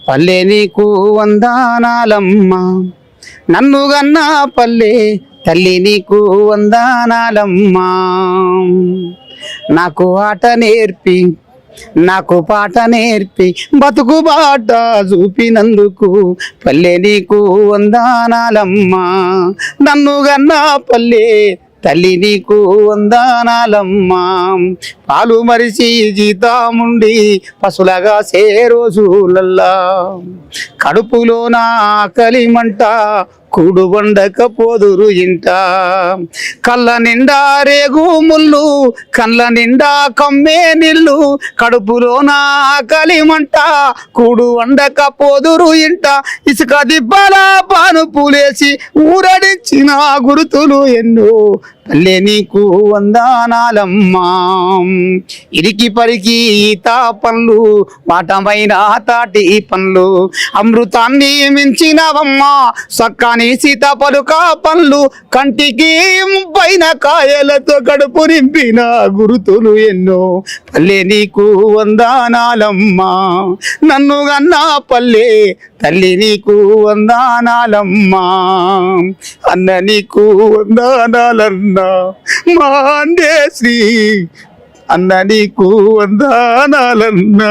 పల్లె నీకు వందనాలమ్మా, నన్ను గన్నా పల్లె తల్లి నీకు వందనాలమ్మా. నాకు ఆట నేర్పి నాకు పాట నేర్పి బతుకు బాట చూపినందుకు పల్లె నీకు వందనాలమ్మా, నన్ను గన్నా పల్లె తల్లి నీకు వందనాలమ్మా. పాలు మరిచి జీతాముండి పశులగా సే రోజులల్లా కడుపులో నా ఆకలిమంట కూడు వండకపోదురు ఇంట. కళ్ళ నిండా రేగు ముళ్ళు కళ్ళ నిండా కమ్మే నీళ్ళు, కడుపులో నా ఆకలిమంట కూడు వండకపోదురు ఇంట. ఇసుక దిబ్బల పాను పూలేసి ఊరడించిన గురుతులు ఎన్నో పల్లె నీకు వందనాలమ్మా. ఇరికి పరికి ఈత పండ్లు వాటమైన తాటి పండ్లు అమృతాన్ని మించినవమ్మా, సక్కని సీత పలుక పండ్లు కంటికి పైన కాయలతో కడుపు నింపిన గురుతులు ఎన్నో పల్లె నీకు వందనాలమ్మా, నన్ను గన్నా పల్లె తల్లి నీకు వందనాలమ్మా. అన్న నీకు వందనాలన్నా మాందేశ్రీ, అన్న నీకు వందనాలన్నా.